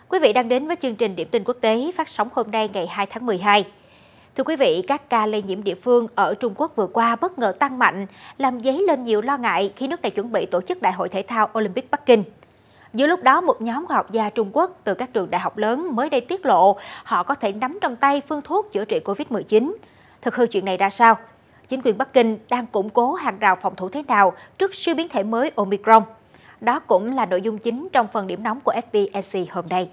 Quý vị đang đến với chương trình Điểm tin quốc tế phát sóng hôm nay ngày 2 tháng 12. Thưa quý vị, các ca lây nhiễm địa phương ở Trung Quốc vừa qua bất ngờ tăng mạnh, làm dấy lên nhiều lo ngại khi nước này chuẩn bị tổ chức Đại hội Thể thao Olympic Bắc Kinh. Giữa lúc đó, một nhóm khoa học gia Trung Quốc từ các trường đại học lớn mới đây tiết lộ họ có thể nắm trong tay phương thuốc chữa trị Covid-19. Thực hư chuyện này ra sao? Chính quyền Bắc Kinh đang củng cố hàng rào phòng thủ thế nào trước siêu biến thể mới Omicron? Đó cũng là nội dung chính trong phần điểm nóng của FPSC hôm nay.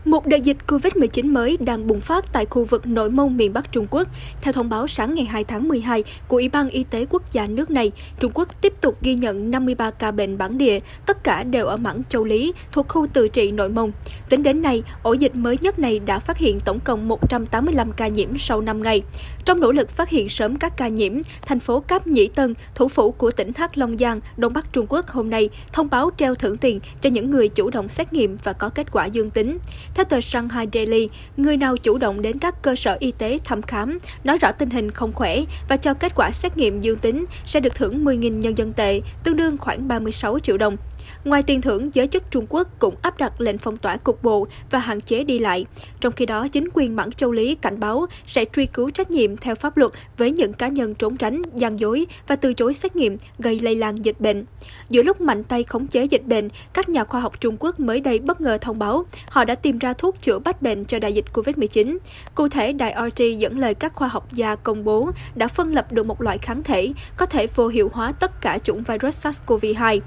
Một đợt dịch Covid-19 mới đang bùng phát tại khu vực Nội Mông miền Bắc Trung Quốc. Theo thông báo sáng ngày 2 tháng 12 của Ủy ban Y tế Quốc gia nước này, Trung Quốc tiếp tục ghi nhận 53 ca bệnh bản địa, tất cả đều ở Mãng Châu Lý, thuộc khu tự trị Nội Mông. Tính đến nay, ổ dịch mới nhất này đã phát hiện tổng cộng 185 ca nhiễm sau 5 ngày. Trong nỗ lực phát hiện sớm các ca nhiễm, thành phố Cáp Nhĩ Tân, thủ phủ của tỉnh Hắc Long Giang, Đông Bắc Trung Quốc hôm nay thông báo treo thưởng tiền cho những người chủ động xét nghiệm và có kết quả dương tính. Theo tờ Shanghai Daily, người nào chủ động đến các cơ sở y tế thăm khám, nói rõ tình hình không khỏe và cho kết quả xét nghiệm dương tính sẽ được thưởng 10.000 nhân dân tệ, tương đương khoảng 36 triệu đồng. Ngoài tiền thưởng, giới chức Trung Quốc cũng áp đặt lệnh phong tỏa cục bộ và hạn chế đi lại. Trong khi đó, chính quyền Mãng Châu Lý cảnh báo sẽ truy cứu trách nhiệm theo pháp luật với những cá nhân trốn tránh, gian dối và từ chối xét nghiệm gây lây lan dịch bệnh. Giữa lúc mạnh tay khống chế dịch bệnh, các nhà khoa học Trung Quốc mới đây bất ngờ thông báo họ đã tìm ra thuốc chữa bách bệnh cho đại dịch Covid-19. Cụ thể, đài RT dẫn lời các khoa học gia công bố đã phân lập được một loại kháng thể có thể vô hiệu hóa tất cả chủng virus SARS-CoV-2.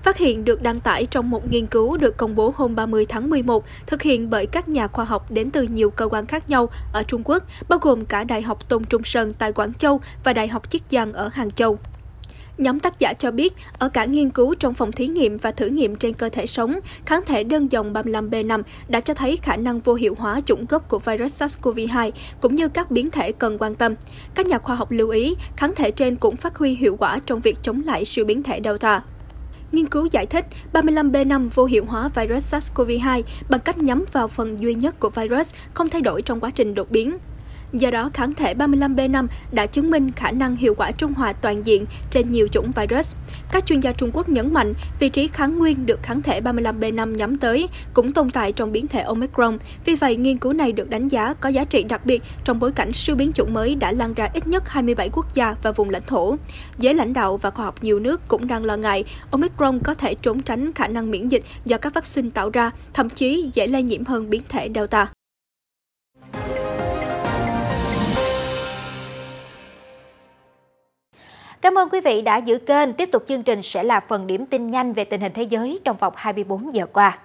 Phát hiện được đăng tải trong một nghiên cứu được công bố hôm 30 tháng 11, thực hiện bởi các nhà khoa học đến từ nhiều cơ quan khác nhau ở Trung Quốc, bao gồm cả Đại học Tôn Trung Sơn tại Quảng Châu và Đại học Chiết Giang ở Hàng Châu. Nhóm tác giả cho biết, ở cả nghiên cứu trong phòng thí nghiệm và thử nghiệm trên cơ thể sống, kháng thể đơn dòng 35B5 đã cho thấy khả năng vô hiệu hóa chủng gốc của virus SARS-CoV-2, cũng như các biến thể cần quan tâm. Các nhà khoa học lưu ý, kháng thể trên cũng phát huy hiệu quả trong việc chống lại siêu biến thể Delta. Nghiên cứu giải thích 35B5 vô hiệu hóa virus SARS-CoV-2 bằng cách nhắm vào phần duy nhất của virus, không thay đổi trong quá trình đột biến. Do đó, kháng thể 35B5 đã chứng minh khả năng hiệu quả trung hòa toàn diện trên nhiều chủng virus. Các chuyên gia Trung Quốc nhấn mạnh, vị trí kháng nguyên được kháng thể 35B5 nhắm tới cũng tồn tại trong biến thể Omicron. Vì vậy, nghiên cứu này được đánh giá có giá trị đặc biệt trong bối cảnh siêu biến chủng mới đã lan ra ít nhất 27 quốc gia và vùng lãnh thổ. Giới lãnh đạo và khoa học nhiều nước cũng đang lo ngại Omicron có thể trốn tránh khả năng miễn dịch do các vaccine tạo ra, thậm chí dễ lây nhiễm hơn biến thể Delta. Cảm ơn quý vị đã giữ kênh. Tiếp tục chương trình sẽ là phần điểm tin nhanh về tình hình thế giới trong vòng 24 giờ qua.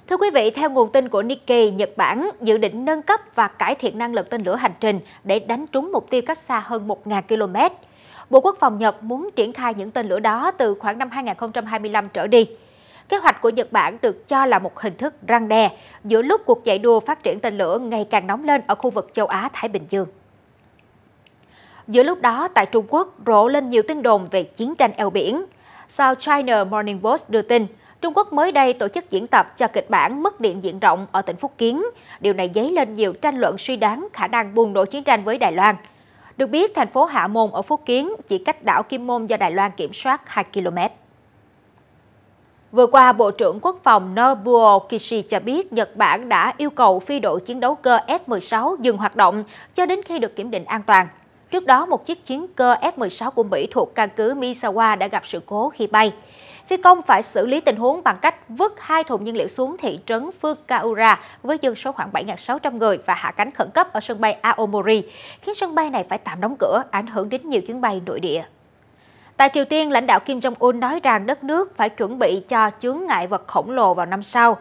Thưa quý vị, theo nguồn tin của Nikkei, Nhật Bản dự định nâng cấp và cải thiện năng lực tên lửa hành trình để đánh trúng mục tiêu cách xa hơn 1.000 km. Bộ Quốc phòng Nhật muốn triển khai những tên lửa đó từ khoảng năm 2025 trở đi. Kế hoạch của Nhật Bản được cho là một hình thức răn đe giữa lúc cuộc chạy đua phát triển tên lửa ngày càng nóng lên ở khu vực châu Á-Thái Bình Dương. Giữa lúc đó, tại Trung Quốc rộ lên nhiều tin đồn về chiến tranh eo biển. South China Morning Post đưa tin, Trung Quốc mới đây tổ chức diễn tập cho kịch bản mất điện diện rộng ở tỉnh Phúc Kiến. Điều này dấy lên nhiều tranh luận suy đoán khả năng bùng nổ chiến tranh với Đài Loan. Được biết, thành phố Hạ Môn ở Phúc Kiến chỉ cách đảo Kim Môn do Đài Loan kiểm soát 2 km. Vừa qua, Bộ trưởng Quốc phòng Nobuo Kishi cho biết Nhật Bản đã yêu cầu phi đội chiến đấu cơ F-16 dừng hoạt động cho đến khi được kiểm định an toàn. Trước đó, một chiếc chiến cơ F-16 của Mỹ thuộc căn cứ Misawa đã gặp sự cố khi bay. Phi công phải xử lý tình huống bằng cách vứt 2 thùng nhiên liệu xuống thị trấn Fukaura với dân số khoảng 7.600 người và hạ cánh khẩn cấp ở sân bay Aomori, khiến sân bay này phải tạm đóng cửa, ảnh hưởng đến nhiều chuyến bay nội địa. Tại Triều Tiên, lãnh đạo Kim Jong-un nói rằng đất nước phải chuẩn bị cho chướng ngại vật khổng lồ vào năm sau,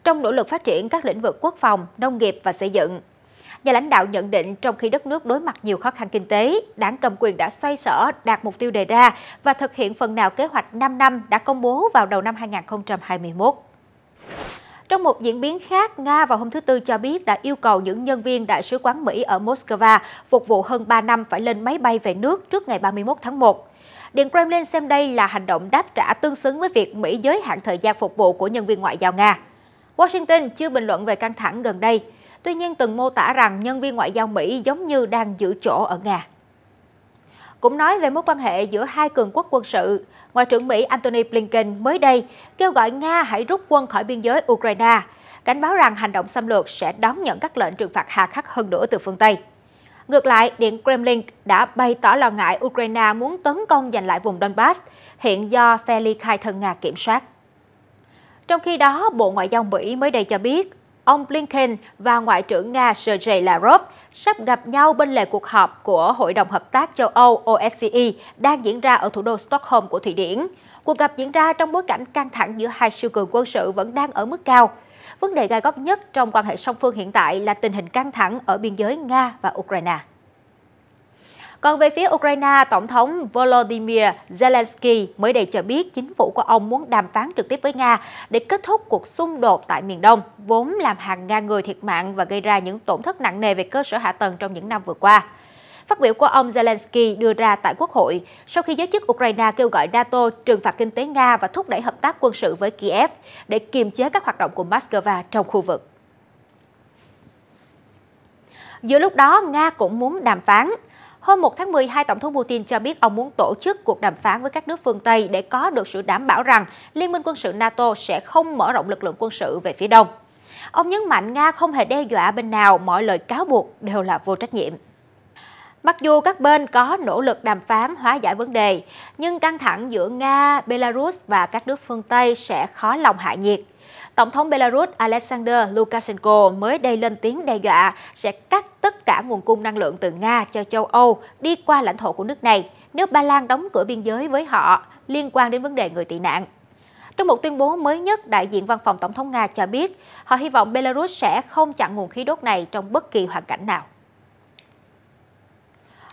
trong nỗ lực phát triển các lĩnh vực quốc phòng, nông nghiệp và xây dựng. Nhà lãnh đạo nhận định trong khi đất nước đối mặt nhiều khó khăn kinh tế, đảng cầm quyền đã xoay sở đạt mục tiêu đề ra và thực hiện phần nào kế hoạch 5 năm đã công bố vào đầu năm 2021. Trong một diễn biến khác, Nga vào hôm thứ Tư cho biết đã yêu cầu những nhân viên Đại sứ quán Mỹ ở Moscow phục vụ hơn 3 năm phải lên máy bay về nước trước ngày 31 tháng 1. Điện Kremlin xem đây là hành động đáp trả tương xứng với việc Mỹ giới hạn thời gian phục vụ của nhân viên ngoại giao Nga. Washington chưa bình luận về căng thẳng gần đây, tuy nhiên từng mô tả rằng nhân viên ngoại giao Mỹ giống như đang giữ chỗ ở Nga. Cũng nói về mối quan hệ giữa hai cường quốc quân sự, Ngoại trưởng Mỹ Antony Blinken mới đây kêu gọi Nga hãy rút quân khỏi biên giới Ukraine, cảnh báo rằng hành động xâm lược sẽ đón nhận các lệnh trừng phạt hà khắc hơn nữa từ phương Tây. Ngược lại, Điện Kremlin đã bày tỏ lo ngại Ukraine muốn tấn công giành lại vùng Donbass, hiện do phe ly khai thân Nga kiểm soát. Trong khi đó, Bộ Ngoại giao Mỹ mới đây cho biết, ông Blinken và Ngoại trưởng Nga Sergei Lavrov sắp gặp nhau bên lề cuộc họp của Hội đồng Hợp tác châu Âu OSCE đang diễn ra ở thủ đô Stockholm của Thụy Điển. Cuộc gặp diễn ra trong bối cảnh căng thẳng giữa hai siêu cường quân sự vẫn đang ở mức cao. Vấn đề gai góc nhất trong quan hệ song phương hiện tại là tình hình căng thẳng ở biên giới Nga và Ukraine. Còn về phía Ukraine, Tổng thống Volodymyr Zelensky mới đây cho biết chính phủ của ông muốn đàm phán trực tiếp với Nga để kết thúc cuộc xung đột tại miền Đông, vốn làm hàng ngàn người thiệt mạng và gây ra những tổn thất nặng nề về cơ sở hạ tầng trong những năm vừa qua. Phát biểu của ông Zelensky đưa ra tại Quốc hội sau khi giới chức Ukraine kêu gọi NATO trừng phạt kinh tế Nga và thúc đẩy hợp tác quân sự với Kiev để kiềm chế các hoạt động của Moscow trong khu vực. Giữa lúc đó, Nga cũng muốn đàm phán. Hôm 1 tháng 12, Tổng thống Putin cho biết ông muốn tổ chức cuộc đàm phán với các nước phương Tây để có được sự đảm bảo rằng Liên minh quân sự NATO sẽ không mở rộng lực lượng quân sự về phía Đông. Ông nhấn mạnh Nga không hề đe dọa bên nào, mọi lời cáo buộc đều là vô trách nhiệm. Mặc dù các bên có nỗ lực đàm phán hóa giải vấn đề, nhưng căng thẳng giữa Nga, Belarus và các nước phương Tây sẽ khó lòng hạ nhiệt. Tổng thống Belarus Alexander Lukashenko mới đây lên tiếng đe dọa sẽ cắt tất cả nguồn cung năng lượng từ Nga cho châu Âu đi qua lãnh thổ của nước này nếu Ba Lan đóng cửa biên giới với họ liên quan đến vấn đề người tị nạn. Trong một tuyên bố mới nhất, đại diện văn phòng Tổng thống Nga cho biết họ hy vọng Belarus sẽ không chặn nguồn khí đốt này trong bất kỳ hoàn cảnh nào.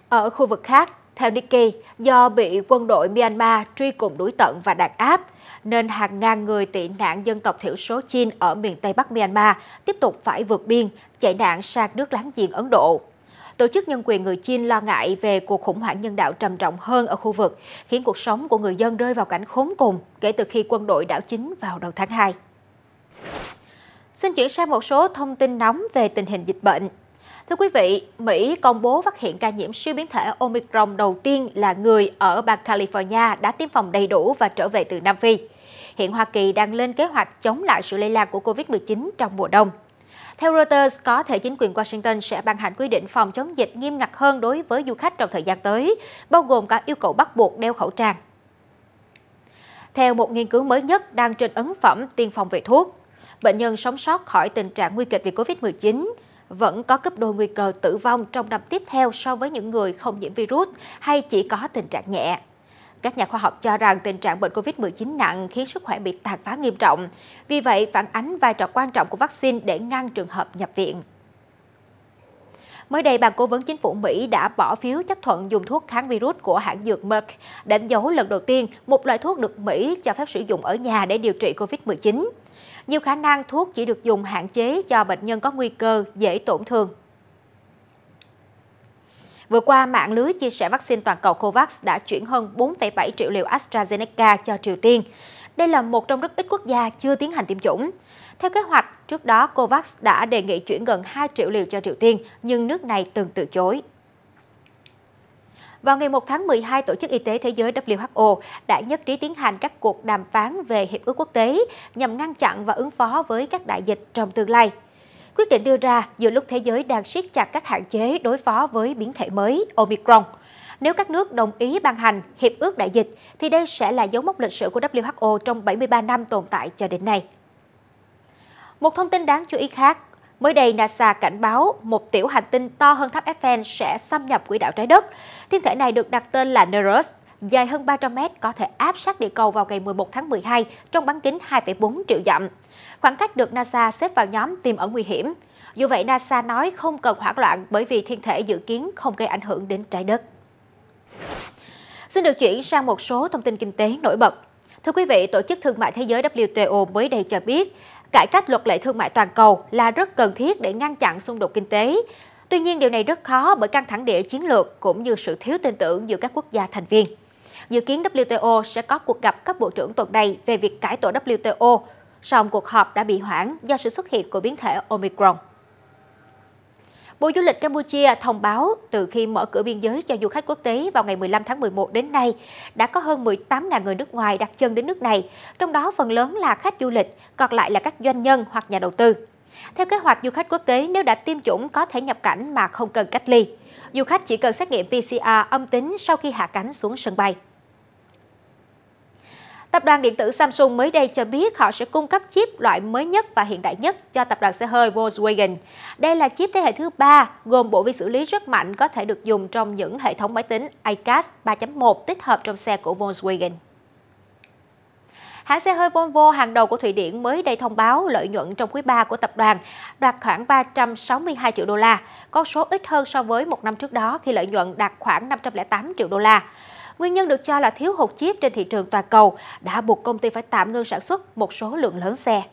Ở khu vực khác, theo Nikkei, do bị quân đội Myanmar truy cùng đuổi tận và đàn áp, nên hàng ngàn người tị nạn dân tộc thiểu số Chin ở miền Tây Bắc Myanmar tiếp tục phải vượt biên, chạy nạn sang nước láng giềng Ấn Độ. Tổ chức nhân quyền người Chin lo ngại về cuộc khủng hoảng nhân đạo trầm trọng hơn ở khu vực, khiến cuộc sống của người dân rơi vào cảnh khốn cùng kể từ khi quân đội đảo chính vào đầu tháng 2. Xin chuyển sang một số thông tin nóng về tình hình dịch bệnh. Thưa quý vị, Mỹ công bố phát hiện ca nhiễm siêu biến thể Omicron đầu tiên là người ở bang California đã tiêm phòng đầy đủ và trở về từ Nam Phi. Hiện Hoa Kỳ đang lên kế hoạch chống lại sự lây lan của Covid-19 trong mùa đông. Theo Reuters, có thể chính quyền Washington sẽ ban hành quy định phòng chống dịch nghiêm ngặt hơn đối với du khách trong thời gian tới, bao gồm cả yêu cầu bắt buộc đeo khẩu trang. Theo một nghiên cứu mới nhất đăng trên ấn phẩm Tiên phong về thuốc, bệnh nhân sống sót khỏi tình trạng nguy kịch vì Covid-19 vẫn có gấp đôi nguy cơ tử vong trong năm tiếp theo so với những người không nhiễm virus hay chỉ có tình trạng nhẹ. Các nhà khoa học cho rằng tình trạng bệnh Covid-19 nặng khiến sức khỏe bị tàn phá nghiêm trọng, vì vậy phản ánh vai trò quan trọng của vaccine để ngăn trường hợp nhập viện. Mới đây, Ban Cố vấn Chính phủ Mỹ đã bỏ phiếu chấp thuận dùng thuốc kháng virus của hãng dược Merck, đánh dấu lần đầu tiên một loại thuốc được Mỹ cho phép sử dụng ở nhà để điều trị Covid-19. Nhiều khả năng thuốc chỉ được dùng hạn chế cho bệnh nhân có nguy cơ dễ tổn thương. Vừa qua, mạng lưới chia sẻ vaccine toàn cầu COVAX đã chuyển hơn 4,7 triệu liều AstraZeneca cho Triều Tiên. Đây là một trong rất ít quốc gia chưa tiến hành tiêm chủng. Theo kế hoạch, trước đó COVAX đã đề nghị chuyển gần 2 triệu liều cho Triều Tiên, nhưng nước này từng từ chối. Vào ngày 1 tháng 12, Tổ chức Y tế Thế giới WHO đã nhất trí tiến hành các cuộc đàm phán về hiệp ước quốc tế nhằm ngăn chặn và ứng phó với các đại dịch trong tương lai. Quyết định đưa ra giữa lúc thế giới đang siết chặt các hạn chế đối phó với biến thể mới Omicron. Nếu các nước đồng ý ban hành hiệp ước đại dịch, thì đây sẽ là dấu mốc lịch sử của WHO trong 73 năm tồn tại cho đến nay. Một thông tin đáng chú ý khác, mới đây NASA cảnh báo một tiểu hành tinh to hơn tháp Eiffel sẽ xâm nhập quỹ đạo trái đất. Thiên thể này được đặt tên là Nereus, dài hơn 300 mét, có thể áp sát địa cầu vào ngày 11 tháng 12 trong bán kính 2,4 triệu dặm. Khoảng cách được NASA xếp vào nhóm tiềm ẩn nguy hiểm. Dù vậy, NASA nói không cần hoảng loạn bởi vì thiên thể dự kiến không gây ảnh hưởng đến trái đất. Xin được chuyển sang một số thông tin kinh tế nổi bật. Thưa quý vị, Tổ chức Thương mại Thế giới WTO mới đây cho biết, cải cách luật lệ thương mại toàn cầu là rất cần thiết để ngăn chặn xung đột kinh tế. Tuy nhiên, điều này rất khó bởi căng thẳng địa chiến lược cũng như sự thiếu tin tưởng giữa các quốc gia thành viên. Dự kiến WTO sẽ có cuộc gặp cấp bộ trưởng tuần này về việc cải tổ WTO, song cuộc họp đã bị hoãn do sự xuất hiện của biến thể Omicron. Bộ Du lịch Campuchia thông báo từ khi mở cửa biên giới cho du khách quốc tế vào ngày 15 tháng 11 đến nay, đã có hơn 18.000 người nước ngoài đặt chân đến nước này, trong đó phần lớn là khách du lịch, còn lại là các doanh nhân hoặc nhà đầu tư. Theo kế hoạch, du khách quốc tế nếu đã tiêm chủng có thể nhập cảnh mà không cần cách ly. Du khách chỉ cần xét nghiệm PCR âm tính sau khi hạ cánh xuống sân bay. Tập đoàn điện tử Samsung mới đây cho biết họ sẽ cung cấp chip loại mới nhất và hiện đại nhất cho tập đoàn xe hơi Volkswagen. Đây là chip thế hệ thứ 3, gồm bộ vi xử lý rất mạnh có thể được dùng trong những hệ thống máy tính iCast 3.1 tích hợp trong xe của Volkswagen. Hãng xe hơi Volvo hàng đầu của Thụy Điển mới đây thông báo lợi nhuận trong quý 3 của tập đoàn đạt khoảng 362 triệu đô la, con số ít hơn so với một năm trước đó khi lợi nhuận đạt khoảng 508 triệu đô la. Nguyên nhân được cho là thiếu hụt chip trên thị trường toàn cầu đã buộc công ty phải tạm ngưng sản xuất một số lượng lớn xe.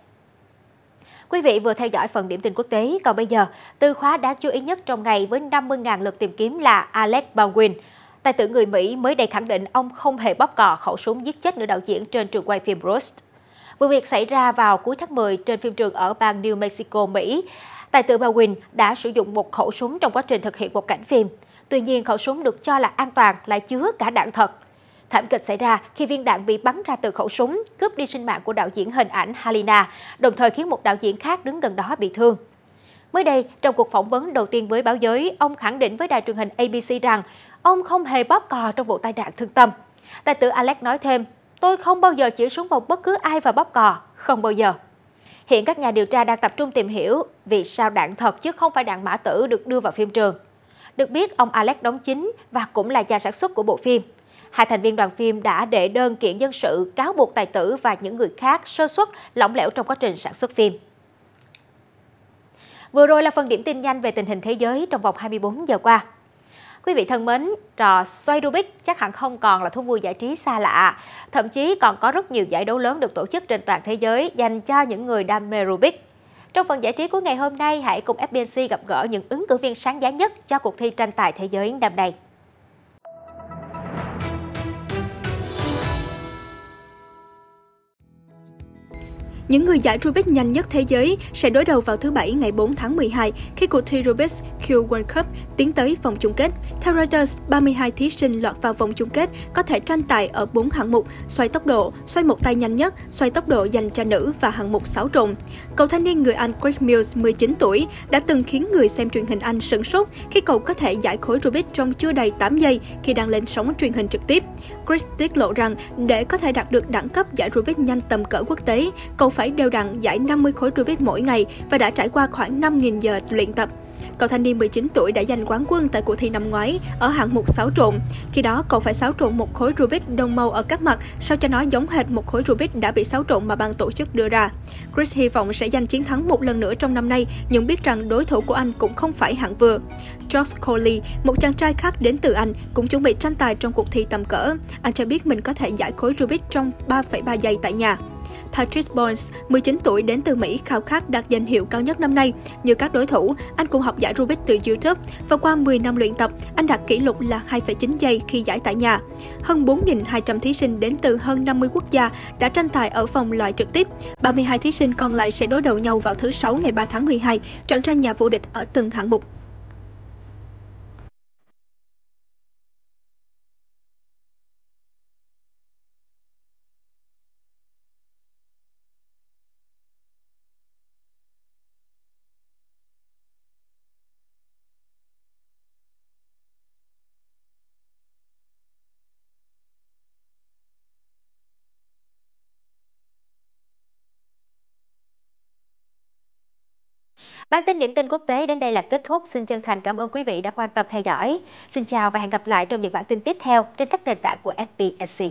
Quý vị vừa theo dõi phần điểm tin quốc tế, còn bây giờ, từ khóa đáng chú ý nhất trong ngày với 50.000 lượt tìm kiếm là Alec Baldwin. Tài tử người Mỹ mới đây khẳng định ông không hề bóp cò khẩu súng giết chết nữ đạo diễn trên trường quay phim Rust. Vụ việc xảy ra vào cuối tháng 10 trên phim trường ở bang New Mexico, Mỹ. Tài tử Baldwin đã sử dụng một khẩu súng trong quá trình thực hiện một cảnh phim. Tuy nhiên, khẩu súng được cho là an toàn lại chứa cả đạn thật. Thảm kịch xảy ra khi viên đạn bị bắn ra từ khẩu súng, cướp đi sinh mạng của đạo diễn hình ảnh Halina, đồng thời khiến một đạo diễn khác đứng gần đó bị thương. Mới đây, trong cuộc phỏng vấn đầu tiên với báo giới, ông khẳng định với đài truyền hình ABC rằng ông không hề bóp cò trong vụ tai nạn thương tâm. Tài tử Alec nói thêm, tôi không bao giờ chỉ súng vào bất cứ ai và bóp cò, không bao giờ. Hiện các nhà điều tra đang tập trung tìm hiểu vì sao đạn thật chứ không phải đạn mã tử được đưa vào phim trường. Được biết, ông Alec đóng chính và cũng là nhà sản xuất của bộ phim. Hai thành viên đoàn phim đã đệ đơn kiện dân sự cáo buộc tài tử và những người khác sơ suất, lỏng lẻo trong quá trình sản xuất phim. Vừa rồi là phần điểm tin nhanh về tình hình thế giới trong vòng 24 giờ qua. Quý vị thân mến, trò xoay Rubik chắc hẳn không còn là thú vui giải trí xa lạ. Thậm chí còn có rất nhiều giải đấu lớn được tổ chức trên toàn thế giới dành cho những người đam mê Rubik. Trong phần giải trí của ngày hôm nay, hãy cùng FBNC gặp gỡ những ứng cử viên sáng giá nhất cho cuộc thi tranh tài thế giới năm nay. Những người giải Rubik nhanh nhất thế giới sẽ đối đầu vào thứ Bảy ngày 4 tháng 12 khi cuộc thi Rubik's Cube World Cup tiến tới vòng chung kết. Theo Reuters, 32 thí sinh lọt vào vòng chung kết có thể tranh tài ở 4 hạng mục: xoay tốc độ, xoay một tay nhanh nhất, xoay tốc độ dành cho nữ và hạng mục xáo trộn. Cậu thanh niên người Anh Craig Mills, 19 tuổi, đã từng khiến người xem truyền hình Anh sửng sốt khi cậu có thể giải khối Rubik trong chưa đầy 8 giây khi đang lên sóng truyền hình trực tiếp. Chris tiết lộ rằng để có thể đạt được đẳng cấp giải Rubik nhanh tầm cỡ quốc tế, cậu phải đều đặn giải 50 khối Rubik mỗi ngày và đã trải qua khoảng 5.000 giờ luyện tập. Cậu thanh niên 19 tuổi đã giành quán quân tại cuộc thi năm ngoái ở hạng mục xáo trộn. Khi đó, cậu phải xáo trộn một khối Rubik đồng màu ở các mặt sao cho nó giống hệt một khối Rubik đã bị xáo trộn mà ban tổ chức đưa ra. Chris hy vọng sẽ giành chiến thắng một lần nữa trong năm nay, nhưng biết rằng đối thủ của anh cũng không phải hạng vừa. Josh Coley, một chàng trai khác đến từ Anh, cũng chuẩn bị tranh tài trong cuộc thi tầm cỡ. Anh cho biết mình có thể giải khối Rubik trong 3,3 giây tại nhà. Patrick Bones, 19 tuổi đến từ Mỹ, khao khát đạt danh hiệu cao nhất năm nay. Như các đối thủ, anh cũng học giải Rubik từ YouTube và qua 10 năm luyện tập, anh đạt kỷ lục là 2,9 giây khi giải tại nhà. Hơn 4.200 thí sinh đến từ hơn 50 quốc gia đã tranh tài ở vòng loại trực tiếp. 32 thí sinh còn lại sẽ đối đầu nhau vào thứ Sáu ngày 3 tháng 12, chọn ra nhà vô địch ở từng hạng mục. Bản tin điểm tin quốc tế đến đây là kết thúc. Xin chân thành cảm ơn quý vị đã quan tâm theo dõi. Xin chào và hẹn gặp lại trong những bản tin tiếp theo trên các nền tảng của FBNC.